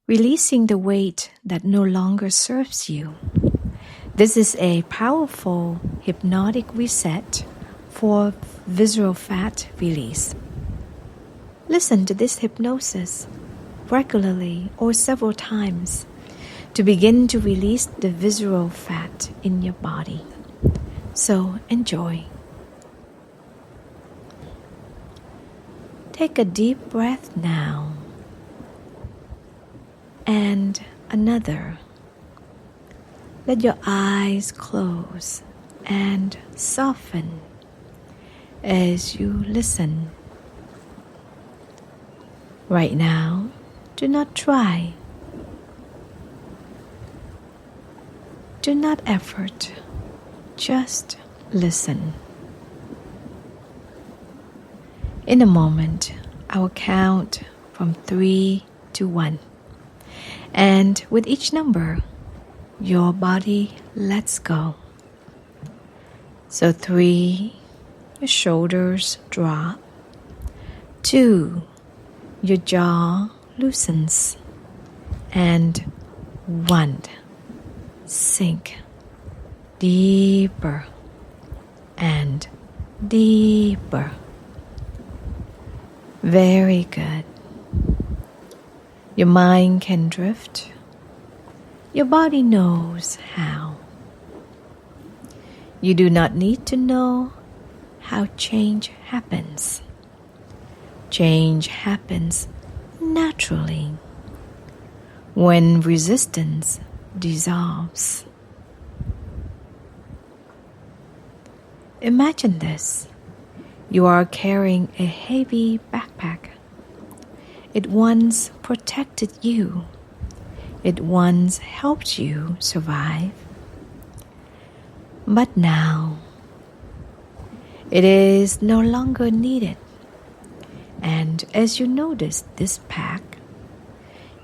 releasing the weight that no longer serves you. This is a powerful hypnotic reset for visceral fat release. Listen to this hypnosis regularly or several times to begin to release the visceral fat in your body. So enjoy. Take a deep breath now, and another. Let your eyes close and soften as you listen. Right now, do not try. Do not effort. Just listen. In a moment, I will count from 3 to 1. And with each number, your body lets go. So 3, your shoulders drop. 2, your jaw loosens. And 1, sink deeper and deeper. Very good. Your mind can drift. Your body knows how. You do not need to know how change happens. Change happens naturally when resistance dissolves. Imagine this. You are carrying a heavy backpack. It once protected you. It once helped you survive. But now, it is no longer needed. And as you notice this pack,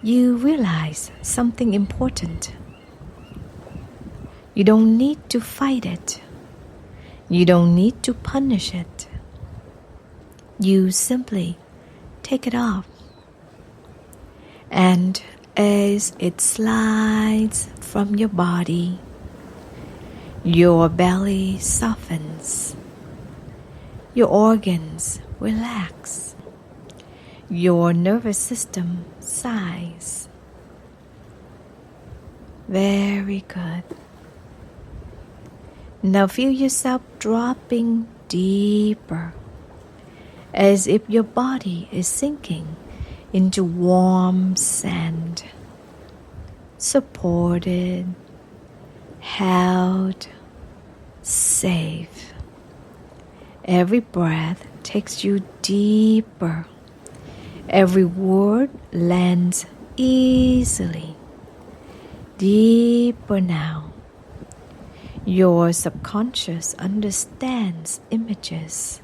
you realize something important. You don't need to fight it. You don't need to punish it. You simply take it off. And as it slides from your body, your belly softens. Your organs relax. Your nervous system sighs. Very good. Now feel yourself dropping deeper, as if your body is sinking into warm sand, supported, held, safe. Every breath takes you deeper. Every word lands easily. Deeper now. Your subconscious understands images,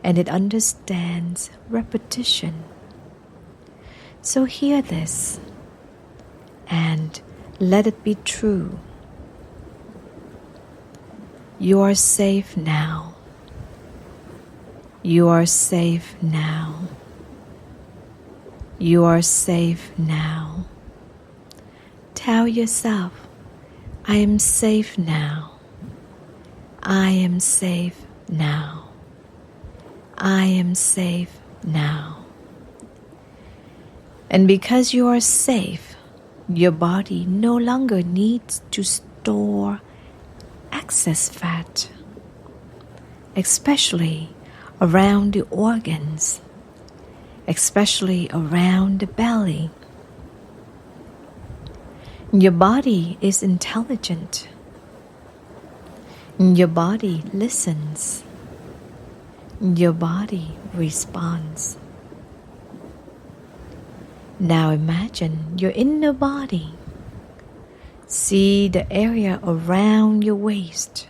and it understands repetition. So hear this, and let it be true. You are safe now. You are safe now. You are safe now. Tell yourself, I am safe now. I am safe now. I am safe now. And because you are safe, your body no longer needs to store excess fat, especially around the organs, especially around the belly. Your body is intelligent. Your body listens. Your body responds. Now imagine your inner body. See the area around your waist,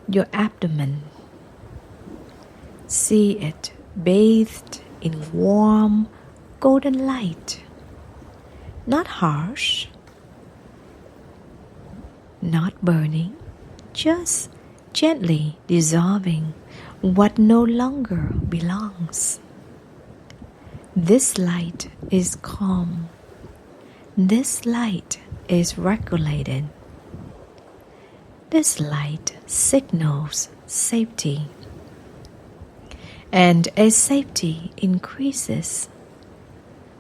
your abdomen. See it bathed in warm, golden light. Not harsh, not burning, just gently dissolving what no longer belongs. This light is calm, This light is regulated. This light signals safety. And as safety increases,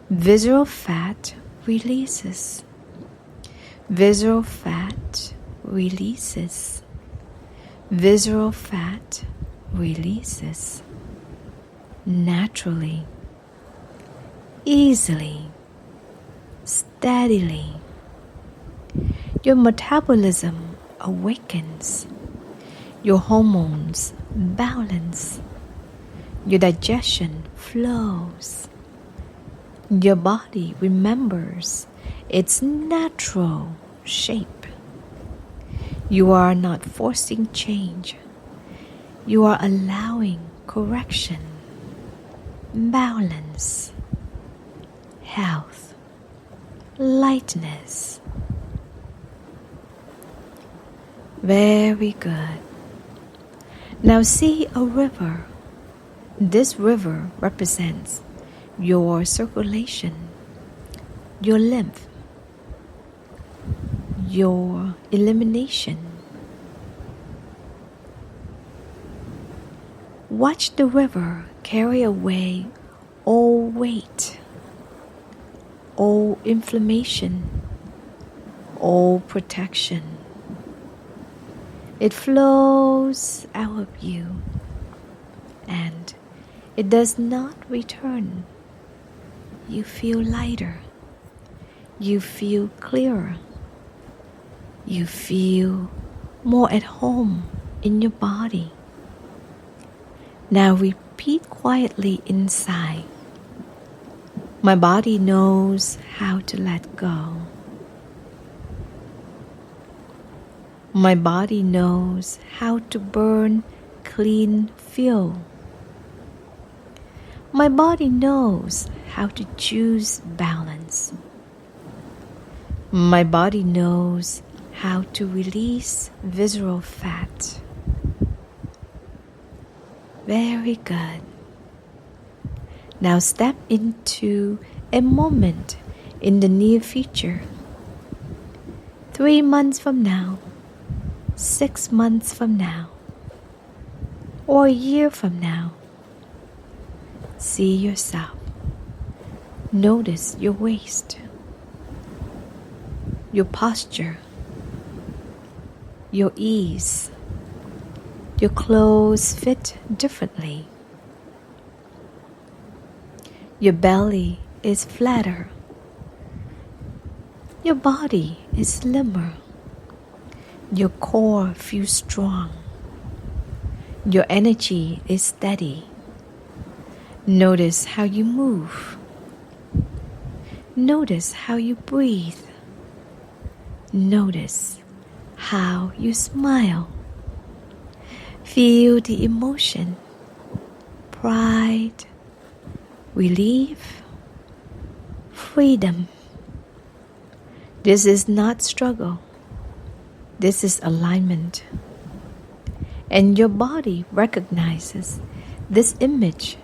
visceral fat releases. Visceral fat releases. Visceral fat releases. Naturally, easily, steadily. Your metabolism awakens. Your hormones balance. Your digestion flows. Your body remembers its natural shape. You are not forcing change. You are allowing correction, balance, health, lightness. Very good. Now see a river. This river represents your circulation, your lymph, your elimination. Watch the river carry away all weight, all inflammation, all protection. It flows out of you, and it does not return. You feel lighter. You feel clearer. You feel more at home in your body. Now repeat quietly inside. My body knows how to let go. My body knows how to burn clean fuel. My body knows how to choose balance. My body knows how to release visceral fat. Very good. Now step into a moment in the near future. 3 months from now, 6 months from now, or a year from now. See yourself. Notice your waist, your posture, your ease. Your clothes fit differently. Your belly is flatter. Your body is slimmer. Your core feels strong. Your energy is steady. Notice how you move. Notice how you breathe. Notice how you smile. Feel the emotion, pride, relief, freedom. This is not struggle. This is alignment. And your body recognizes this image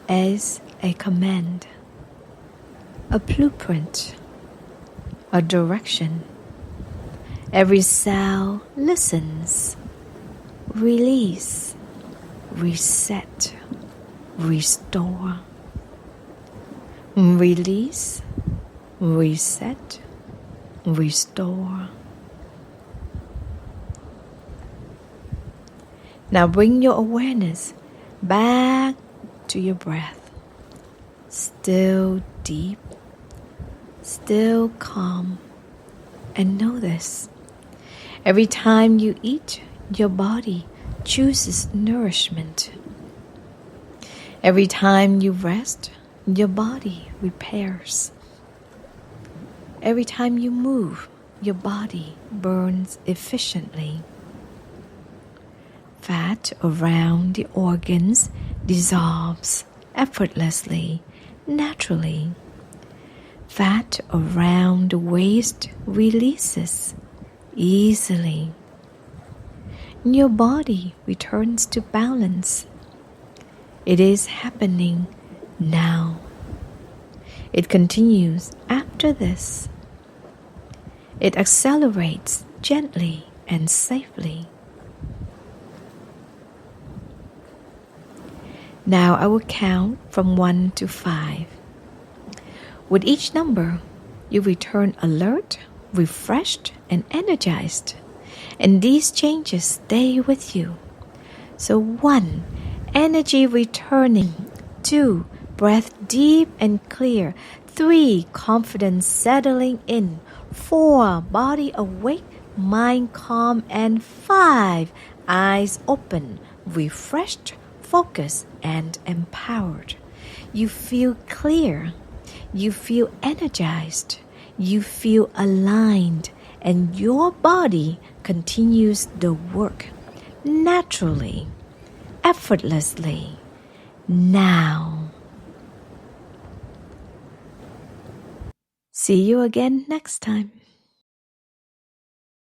as a command, a blueprint, a direction. Every cell listens. Release, reset, restore. Release, reset, restore. Now bring your awareness back to your breath. Still deep, still calm. And know this. Every time you eat, your body chooses nourishment. Every time you rest, your body repairs. Every time you move, your body burns efficiently. Fat around the organs dissolves effortlessly, naturally. Fat around the waist releases easily. Your body returns to balance. It is happening now. It continues after this. It accelerates gently and safely. Now I will count from 1 to 5. With each number, you return alert, refreshed, and energized. And these changes stay with you. So 1, energy returning. 2, breath deep and clear. 3, confidence settling in. 4, body awake, mind calm. And 5, eyes open, refreshed, focused, and empowered. You feel clear. You feel energized. You feel aligned. And your body continues the work naturally, effortlessly, now. See you again next time.